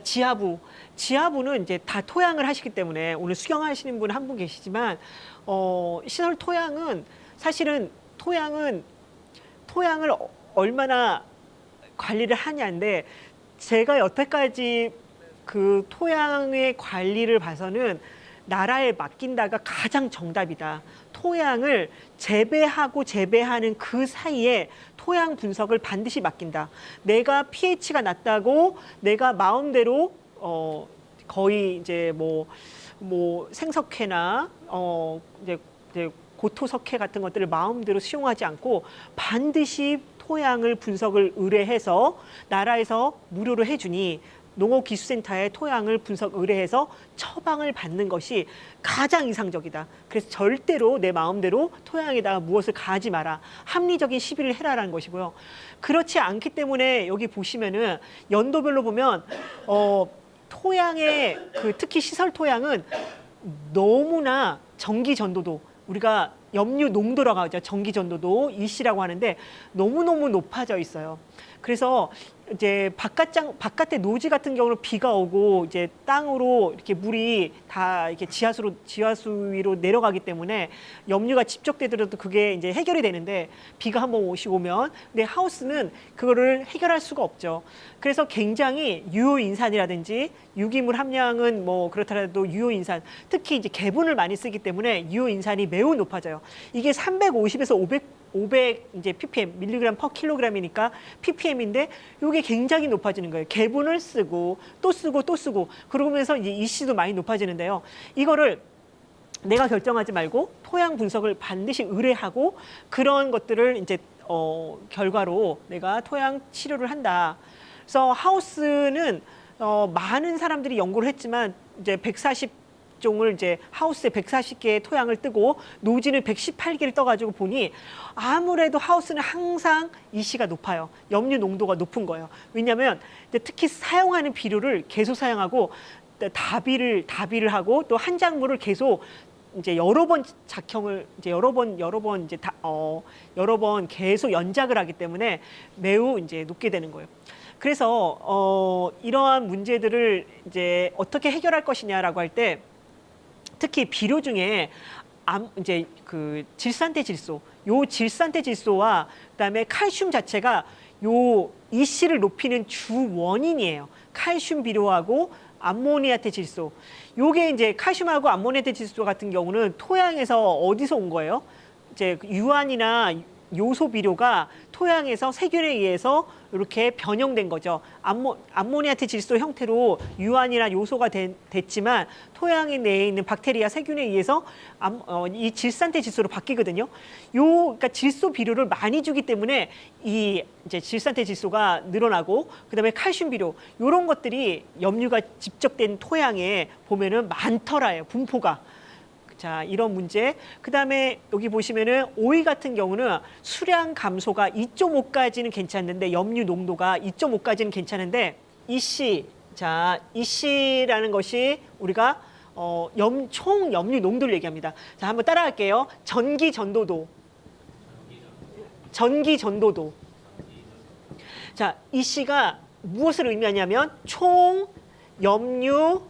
지하부는 이제 다 토양을 하시기 때문에 오늘 수경하시는 분 한 분 계시지만 시설 토양은 사실은 토양을 얼마나 관리를 하냐인데 제가 여태까지 그 토양의 관리를 봐서는 나라에 맡긴다가 가장 정답이다. 토양을 재배하는 그 사이에 토양 분석을 반드시 맡긴다. 내가 pH가 낮다고 내가 마음대로 거의 이제 뭐 생석회나 이제 고토석회 같은 것들을 마음대로 수용하지 않고 반드시 토양을 분석을 의뢰해서 나라에서 무료로 해주니 농업기술센터에 토양을 분석 의뢰해서 처방을 받는 것이 가장 이상적이다. 그래서 절대로 내 마음대로 토양에다가 무엇을 가하지 마라. 합리적인 시비를 해라라는 것이고요. 그렇지 않기 때문에 여기 보시면은 연도별로 보면 토양의 특히 시설 토양은 너무나 전기 전도도 우리가 염류 농도라고 하죠. 전기 전도도 EC라고 하는데 너무너무 높아져 있어요. 그래서 이제 바깥에 노지 같은 경우는 비가 오고 이제 땅으로 이렇게 물이 다 이렇게 지하수 위로 내려가기 때문에 염류가 집적되더라도 그게 이제 해결이 되는데 비가 한번 오면 근데 하우스는 그거를 해결할 수가 없죠. 그래서 굉장히 유효인산이라든지 유기물 함량은 뭐 그렇더라도 유효인산 특히 이제 개분을 많이 쓰기 때문에 유효인산이 매우 높아져요. 이게 350에서 500 이제 ppm 밀리그램 퍼 킬로그램이니까 ppm인데 이게 굉장히 높아지는 거예요. 개분을 쓰고 또 쓰고 그러면서 이제 EC도 많이 높아지는데요. 이거를 내가 결정하지 말고 토양 분석을 반드시 의뢰하고 그런 것들을 이제 결과로 내가 토양 치료를 한다. 그래서 하우스는 많은 사람들이 연구를 했지만 이제 140종을 이제 하우스에 140개의 토양을 뜨고 노지는 118개를 떠가지고 보니 아무래도 하우스는 항상 EC가 높아요. 염류 농도가 높은 거예요. 왜냐하면 특히 사용하는 비료를 계속 사용하고 다비를 하고 또 한 작물을 계속 이제 여러 번 작형을 이제 여러 번 이제 여러 번 계속 연작을 하기 때문에 매우 이제 높게 되는 거예요. 그래서 이러한 문제들을 이제 어떻게 해결할 것이냐라고 할 때 특히 비료 중에 이제 그 질산태 질소, 요 질산태 질소와 그다음에 칼슘 자체가 요 EC를 높이는 주 원인이에요. 칼슘 비료하고 암모니아태 질소. 요게 이제 칼슘하고 암모니아태 질소 같은 경우는 토양에서 어디서 온 거예요? 이제 유황이나 요소 비료가 토양에서 세균에 의해서 이렇게 변형된 거죠. 암모니아태 질소 형태로 유황이나 요소가 됐지만 토양 내에 있는 박테리아 세균에 의해서 이 질산태 질소로 바뀌거든요. 그러니까 질소 비료를 많이 주기 때문에 이 이제 질산태 질소가 늘어나고 그다음에 칼슘 비료 이런 것들이 염류가 집적된 토양에 보면은 많더라요. 분포가. 자, 이런 문제. 그다음에 여기 보시면은 오이 같은 경우는 수량 감소가 2.5까지는 괜찮은데 염류 농도가 2.5까지는 괜찮은데 EC. 자, EC라는 것이 우리가 총 염류 농도를 얘기합니다. 자, 한번 따라할게요. 전기 전도도. 자, EC가 무엇을 의미하냐면 총 염류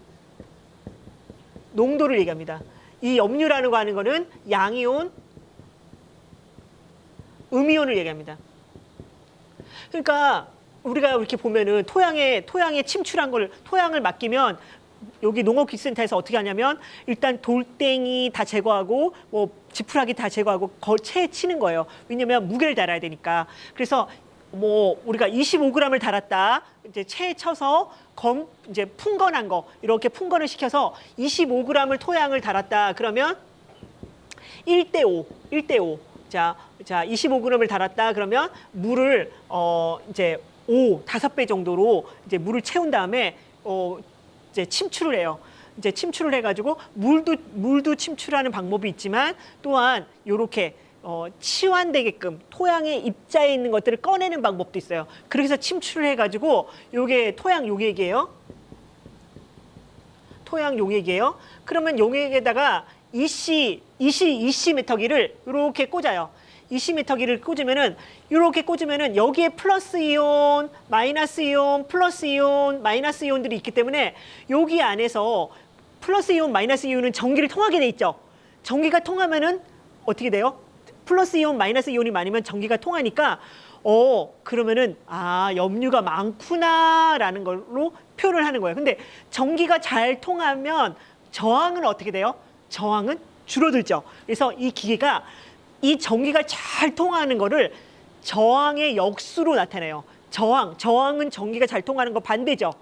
농도를 얘기합니다. 이 염류라는 거 하는 거는 양이온, 음이온을 얘기합니다. 그러니까 우리가 이렇게 보면은 토양에 침출한 걸 토양을 맡기면 여기 농업기술센터에서 어떻게 하냐면 일단 돌덩이 다 제거하고 뭐 지푸라기 다 제거하고 채 치는 거예요. 왜냐면 무게를 달아야 되니까. 그래서 뭐 우리가 25g을 달았다. 이제 채에 쳐서 이제 풍건한 거 이렇게 풍건을 시켜서 25g을 토양을 달았다. 그러면 1대5. 자 25g을 달았다. 그러면 물을 이제 5배 정도로 이제 물을 채운 다음에 이제 침출을 해요. 이제 침출을 해가지고 물도 침출하는 방법이 있지만 또한 요렇게 치환되게끔 토양의 입자에 있는 것들을 꺼내는 방법도 있어요. 그래서 침출을 해가지고 요게 토양 용액이에요. 그러면 용액에다가 EC 메터기를 이렇게 꽂아요. 20m기를 꽂으면은 이렇게 꽂으면은 여기에 플러스 이온, 마이너스 이온, 플러스 이온, 마이너스 이온들이 있기 때문에 여기 안에서 플러스 이온, 마이너스 이온은 전기를 통하게 돼 있죠. 전기가 통하면은 어떻게 돼요? 플러스 이온, 마이너스 이온이 많으면 전기가 통하니까 그러면은 염류가 많구나라는 걸로 표현을 하는 거예요. 근데 전기가 잘 통하면 저항은 어떻게 돼요? 저항은 줄어들죠. 그래서 이 기계가 이 전기가 잘 통하는 거를 저항의 역수로 나타내요. 저항은 전기가 잘 통하는 거 반대죠.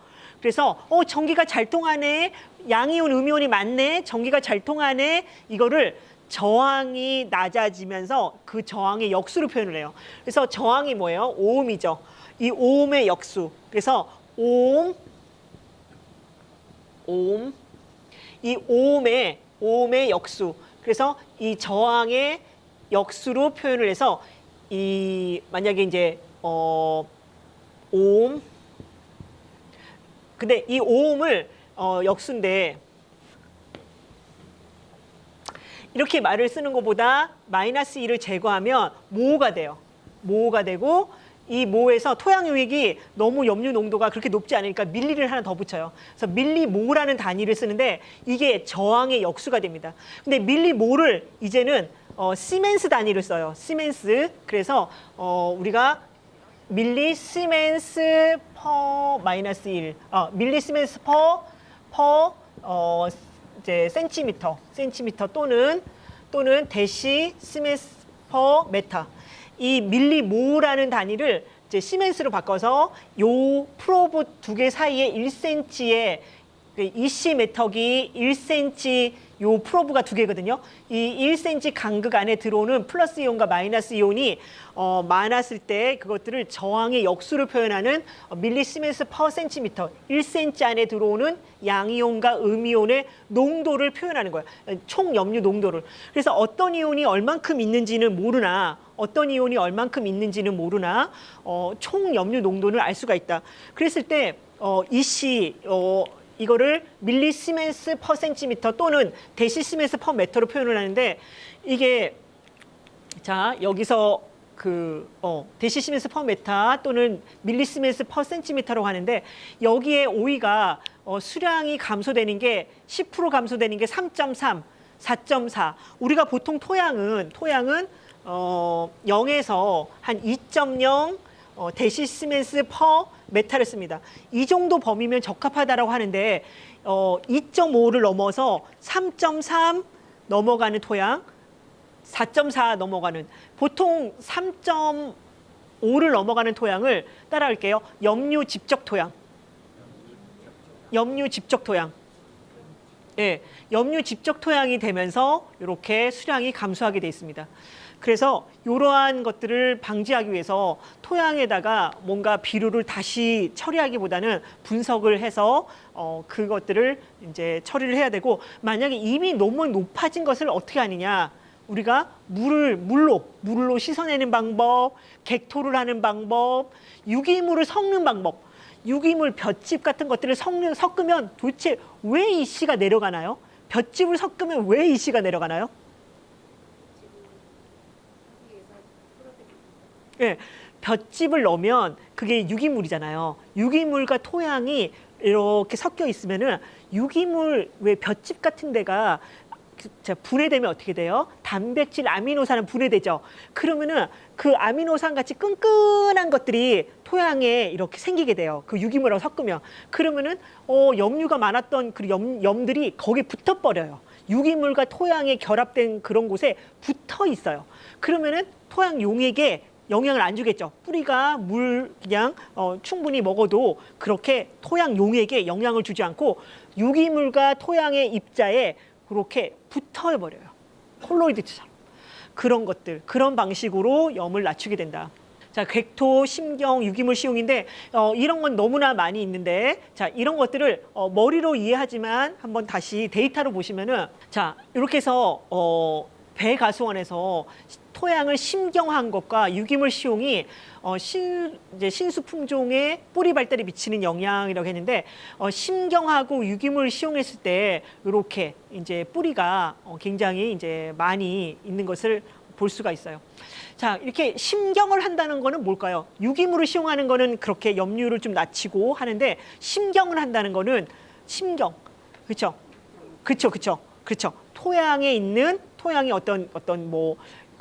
그래서 전기가 잘 통하네, 양이온, 음이온이 많네, 전기가 잘 통하네, 이거를 저항이 낮아지면서 그 저항의 역수로 표현을 해요. 그래서 저항이 뭐예요? 오음이죠. 이 오음의 역수. 그래서 오음, 이 오음의 역수. 그래서 이 저항의 역수로 표현을 해서 이 만약에 이제 오음, 근데 이 오음을 역수인데 이렇게 말을 쓰는 것보다 마이너스 2를 제거하면 모호가 돼요. 모호가 되고 이 모에서 토양 용액이 너무 염류 농도가 그렇게 높지 않으니까 밀리를 하나 더 붙여요. 그래서 밀리모라는 단위를 쓰는데 이게 저항의 역수가 됩니다. 근데 밀리모를 이제는 시멘스 단위를 써요. 시멘스. 그래서 우리가 밀리시멘스 퍼 마이너스 1, 밀리시멘스 퍼 이제 센티미터 또는 데시 시멘스 퍼 메타. 이 밀리모라는 단위를 이제 시멘스로 바꿔서 요 프로브 두 개 사이에 1cm의 20m기 1cm 요 프로브가 두 개거든요. 이 1cm 간극 안에 들어오는 플러스 이온과 마이너스 이온이 많았을 때 그것들을 저항의 역수를 표현하는 밀리시멘스 퍼 센티미터 1cm 안에 들어오는 양이온과 음이온의 농도를 표현하는 거예요. 총 염류 농도를. 그래서 어떤 이온이 얼만큼 있는지는 모르나 총 염류 농도를 알 수가 있다. 그랬을 때 이거를 밀리시멘스 퍼 센티미터 또는 데시시멘스 퍼 메터로 표현을 하는데 이게 자 여기서 데시시멘스 퍼 메타 또는 밀리시멘스 퍼 센티미터라고 하는데 여기에 오이가 수량이 감소되는 게 10% 감소되는 게 3.3, 4.4. 우리가 보통 토양은 0에서 한 2.0 데시시멘스 퍼 메타를 씁니다. 이 정도 범위면 적합하다라고 하는데 2.5를 넘어서 3.3 넘어가는 토양, 4.4 넘어가는 보통 3.5를 넘어가는 토양을 따라할게요. 염류 집적 토양. 예, 염류 집적 토양이 되면서 이렇게 수량이 감소하게 돼 있습니다. 그래서 이러한 것들을 방지하기 위해서 토양에다가 뭔가 비료를 다시 처리하기보다는 분석을 해서 그것들을 이제 처리를 해야 되고 만약에 이미 너무 높아진 것을 어떻게 하느냐? 우리가 물로 씻어내는 방법, 객토를 하는 방법, 유기물을 섞는 방법, 유기물 볏짚 같은 것들을 섞으면 도대체 왜 이 씨가 내려가나요? 볏짚을 섞으면 왜 이 씨가 내려가나요? 예, 볏짚을 넣으면 그게 유기물이잖아요. 유기물과 토양이 이렇게 섞여 있으면은 유기물 왜 볏짚 같은 데가 분해되면 어떻게 돼요? 단백질, 아미노산은 분해되죠. 그러면은 그 아미노산 같이 끈끈한 것들이 토양에 이렇게 생기게 돼요. 그 유기물하고 섞으면. 그러면은 염류가 많았던 그 염들이 거기에 붙어버려요. 유기물과 토양에 결합된 그런 곳에 붙어 있어요. 그러면은 토양 용액에 영향을 안 주겠죠. 뿌리가 물 그냥 충분히 먹어도 그렇게 토양 용액에 영향을 주지 않고 유기물과 토양의 입자에 그렇게 붙어버려요. 콜로이드처럼. 그런 것들, 그런 방식으로 염을 낮추게 된다. 자, 객토, 심경, 유기물 시용인데 이런 건 너무나 많이 있는데 자, 이런 것들을 머리로 이해하지만 한번 다시 데이터로 보시면은 자, 이렇게 해서 배가수원에서 토양을 심경한 것과 유기물 시용이 이제 신수 품종의 뿌리 발달에 미치는 영향이라고 했는데 심경하고 유기물 시용했을 때 이렇게 이제 뿌리가 굉장히 이제 많이 있는 것을 볼 수가 있어요. 자, 이렇게 심경을 한다는 거는 뭘까요? 유기물을 시용하는 거는 그렇게 염류를 좀 낮추고 하는데 심경을 한다는 거는 심경, 그렇죠? 그렇죠. 토양의 어떤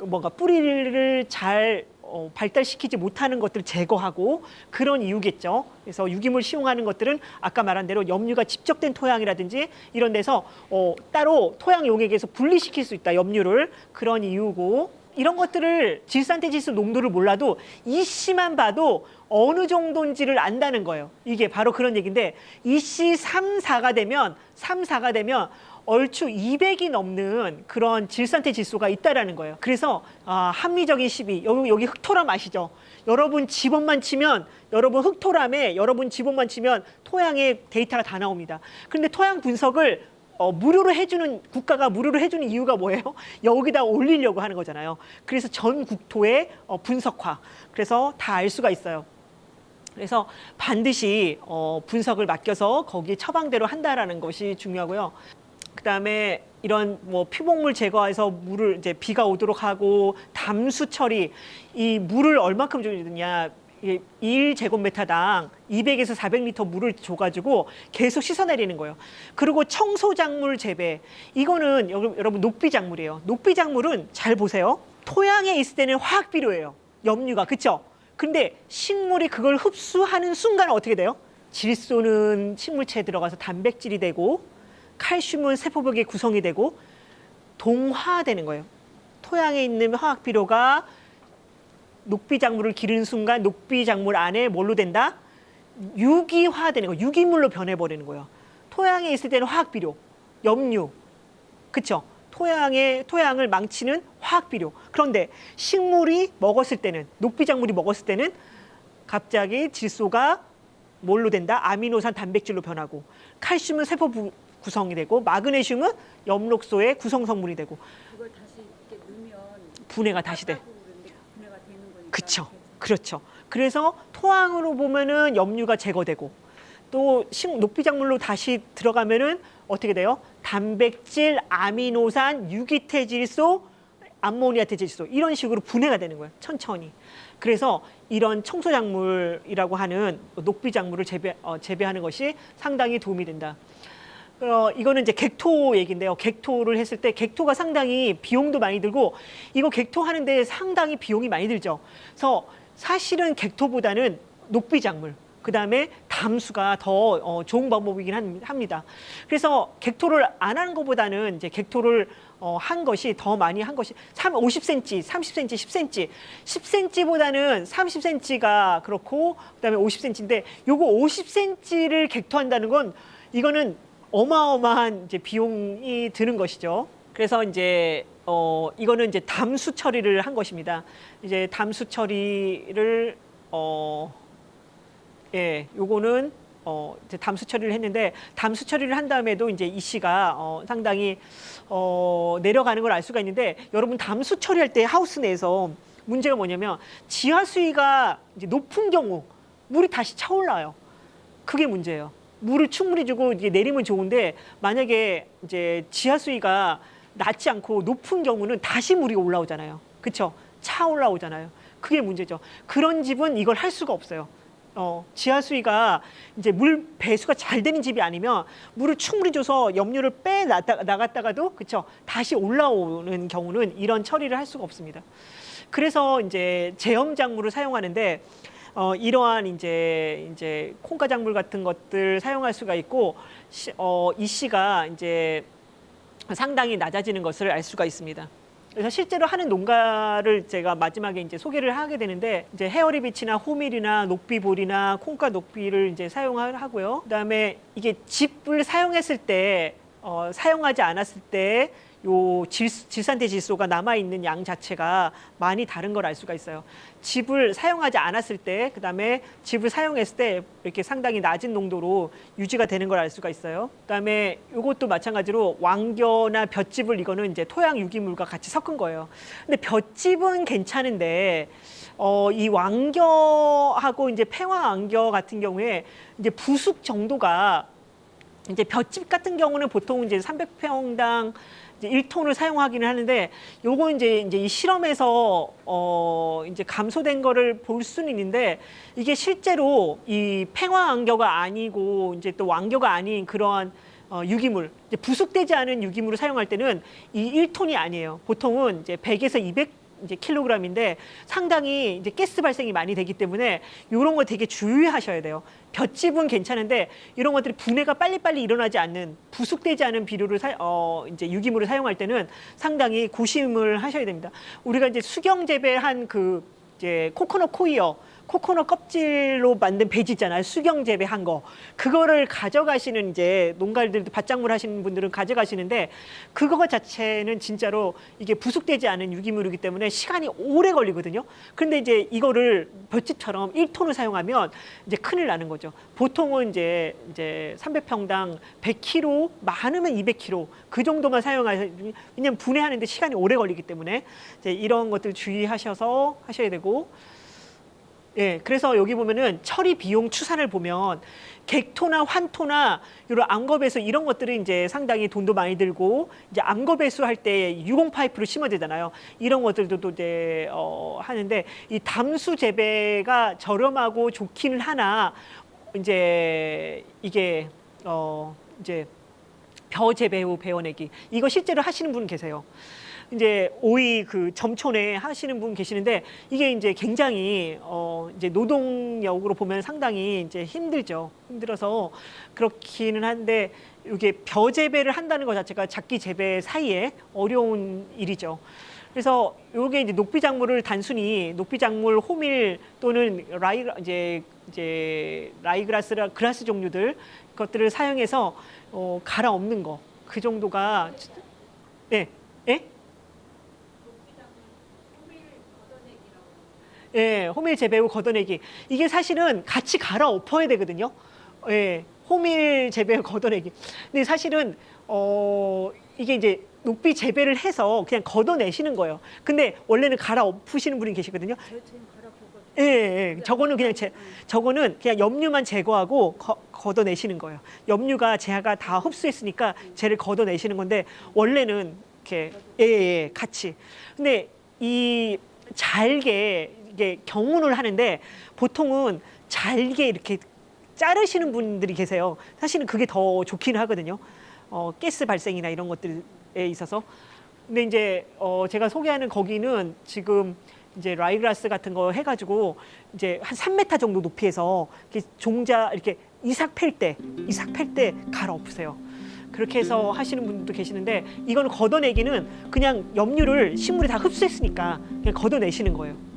뭔가 뿌리를 잘 발달시키지 못하는 것들을 제거하고 그런 이유겠죠. 그래서 유기물 시용하는 것들은 아까 말한 대로 염류가 집적된 토양이라든지 이런 데서 따로 토양 용액에서 분리시킬 수 있다, 염류를. 그런 이유고, 이런 것들을 질산태지수 농도를 몰라도 이씨만 봐도 어느 정도인지를 안다는 거예요. 이게 바로 그런 얘기인데, 이씨 3, 4가 되면 얼추 200이 넘는 그런 질산태 지수가 있다라는 거예요. 그래서 합리적인 시비, 여기 흑토람 아시죠? 여러분 지번만 치면, 토양의 데이터가 다 나옵니다. 그런데 토양 분석을 무료로 해주는, 국가가 무료로 해주는 이유가 뭐예요? 여기다 올리려고 하는 거잖아요. 그래서 전 국토의 분석화, 그래서 다 알 수가 있어요. 그래서 반드시 분석을 맡겨서 거기에 처방대로 한다라는 것이 중요하고요. 그다음에 이런 피복물 제거해서 물을 이제 비가 오도록 하고, 담수 처리, 이 물을 얼마큼 줘야 1제곱미터당 200에서 400리터 물을 줘가지고 계속 씻어내리는 거예요. 그리고 청소작물 재배, 이거는 여러분 녹비작물이에요. 녹비작물은 잘 보세요. 토양에 있을 때는 화학비료예요, 염류가. 그쵸? 근데 식물이 그걸 흡수하는 순간 어떻게 돼요? 질소는 식물체에 들어가서 단백질이 되고, 칼슘은 세포벽의 구성이 되고 동화되는 거예요. 토양에 있는 화학비료가 녹비작물을 기르는 순간 녹비작물 안에 뭘로 된다? 유기화되는 거예요. 유기물로 변해버리는 거예요. 토양에 있을 때는 화학비료, 염류, 그쵸? 토양을 망치는 화학비료. 그런데 식물이 먹었을 때는, 녹비작물이 먹었을 때는 갑자기 질소가 뭘로 된다? 아미노산 단백질로 변하고, 칼슘은 세포 구성이 되고, 마그네슘은 엽록소의 구성 성분이 되고. 그걸 다시 이렇게 넣으면 분해가 다시 돼. 분해가 되는 거니까. 그렇죠. 그래서 토양으로 보면은 염류가 제거되고, 또 녹비작물로 다시 들어가면은 어떻게 돼요? 단백질, 아미노산, 유기태질소, 암모니아태질소, 이런 식으로 분해가 되는 거예요, 천천히. 그래서 이런 청소작물이라고 하는 녹비작물을 재배하는 것이 상당히 도움이 된다. 이거는 이제 객토 얘기인데요. 객토를 했을 때 객토가 상당히 비용도 많이 들고, 이거 객토하는데 상당히 비용이 많이 들죠. 그래서 사실은 객토보다는 녹비작물, 그 다음에 담수가 더 좋은 방법이긴 합니다. 그래서 객토를 안 하는 것보다는 이제 객토를 한 것이, 더 많이 한 것이 50cm, 30cm, 10cm, 10cm보다는 30cm가 그렇고, 그다음에 50cm인데, 요거 50cm를 객토한다는 건, 이거는 어마어마한 이제 비용이 드는 것이죠. 그래서 이제 이거는 이제 담수 처리를 한 것입니다. 이제 담수 처리를 요거는 이제 담수 처리를 했는데, 담수 처리를 한 다음에도 이제 이 씨가 상당히 내려가는 걸 알 수가 있는데, 여러분 담수 처리할 때 하우스 내에서 문제가 뭐냐면, 지하 수위가 이제 높은 경우 물이 다시 차올라요. 그게 문제예요. 물을 충분히 주고 이게 내리면 좋은데, 만약에 이제 지하 수위가 낮지 않고 높은 경우는 다시 물이 올라오잖아요. 그렇죠? 차 올라오잖아요. 그게 문제죠. 그런 집은 이걸 할 수가 없어요. 지하 수위가 이제 물 배수가 잘 되는 집이 아니면 물을 충분히 줘서 염류를 빼 나갔다가도, 그렇죠, 다시 올라오는 경우는 이런 처리를 할 수가 없습니다. 그래서 이제 제염작물을 사용하는데, 이러한 이제 콩가작물 같은 것들 사용할 수가 있고, 이 씨가 이제 상당히 낮아지는 것을 알 수가 있습니다. 그래서 실제로 하는 농가를 제가 마지막에 이제 소개를 하게 되는데, 이제 헤어리비치나 호밀이나 녹비볼이나 콩가 녹비를 이제 사용하고요. 그다음에 이게 즙을 사용했을 때, 사용하지 않았을 때 요 질산태 질소가 남아있는 양 자체가 많이 다른 걸 알 수가 있어요. 즙을 사용하지 않았을 때, 그다음에 즙을 사용했을 때 이렇게 상당히 낮은 농도로 유지가 되는 걸 알 수가 있어요. 그다음에 이것도 마찬가지로 왕겨나 볏짚을, 이거는 이제 토양 유기물과 같이 섞은 거예요. 근데 볏짚은 괜찮은데, 이 왕겨하고 이제 팽화왕겨 같은 경우에 이제 부숙 정도가, 이제 볏짚 같은 경우는 보통 이제 300평당 이제 1톤을 사용하기는 하는데 요거 이제 이 실험에서 이제 감소된 거를 볼 수는 있는데 이게 실제로 이 팽화 안겨가 아니고 이제 또 완겨가 아닌 그런 유기물, 이제 부숙되지 않은 유기물을 사용할 때는 이 1톤이 아니에요. 보통은 이제 100에서 200 이제 킬로그램인데 상당히 이제 가스 발생이 많이 되기 때문에 이런 거 되게 주의하셔야 돼요. 볏짚은 괜찮은데 이런 것들이 분해가 빨리빨리 일어나지 않는 부숙되지 않은 비료를 이제 유기물을 사용할 때는 상당히 고심을 하셔야 됩니다. 우리가 이제 수경 재배한 그 이제 코코넛 코이어, 코코넛 껍질로 만든 배지 있잖아요. 수경 재배한 거. 그거를 가져가시는 이제 농가들도 밭작물 하시는 분들은 가져가시는데 그거 자체는 진짜로 이게 부숙되지 않은 유기물이기 때문에 시간이 오래 걸리거든요. 그런데 이제 이거를 볏짚처럼 1톤을 사용하면 이제 큰일 나는 거죠. 보통은 이제 300평당 100kg, 많으면 200kg 그 정도만 사용하시면 왜냐면 분해하는데 시간이 오래 걸리기 때문에 이제 이런 것들 주의하셔서 하셔야 되고 예, 그래서 여기 보면은 처리 비용 추산을 보면 객토나 환토나 이런 암거배수 이런 것들은 이제 상당히 돈도 많이 들고 이제 암거배수 할 때 유공 파이프로 심어야 되잖아요. 이런 것들도 또 이제 하는데 이 담수 재배가 저렴하고 좋기는 하나 이제 이게 이제 벼 재배 후 베어내기 이거 실제로 하시는 분 계세요. 이제 오이 그 점촌에 하시는 분 계시는데 이게 이제 굉장히 이제 노동력으로 보면 상당히 이제 힘들죠. 힘들어서 그렇기는 한데 이게 벼 재배를 한다는 것 자체가 작기 재배 사이에 어려운 일이죠. 그래서 요게 이제 녹비작물을 단순히 녹비작물 호밀 또는 그라스 종류들 것들을 사용해서 갈아엎는 거 그 정도가 네, 예? 예, 호밀 재배 후 걷어내기. 이게 사실은 같이 갈아엎어야 되거든요. 예, 호밀 재배 후 걷어내기. 근데 사실은 이게 이제 녹비 재배를 해서 그냥 걷어내시는 거예요. 근데 원래는 갈아엎으시는 분이 계시거든요. 예, 예. 저거는 그냥 염류만 제거하고 걷어내시는 거예요. 염류가 재가 다 흡수했으니까 재를 걷어내시는 건데 원래는 이렇게 예, 같이. 근데 이 잘게 이게 경운을 하는데 보통은 잘게 이렇게 자르시는 분들이 계세요. 사실은 그게 더 좋긴 하거든요. 가스 발생이나 이런 것들에 있어서. 근데 이제 제가 소개하는 거기는 지금 이제 라이그라스 같은 거 해가지고 이제 한 3m 정도 높이에서 이렇게 종자 이렇게 이삭 팰 때 갈아엎으세요. 그렇게 해서 하시는 분들도 계시는데 이거는 걷어내기는 그냥 염류를 식물이 다 흡수했으니까 그냥 걷어내시는 거예요.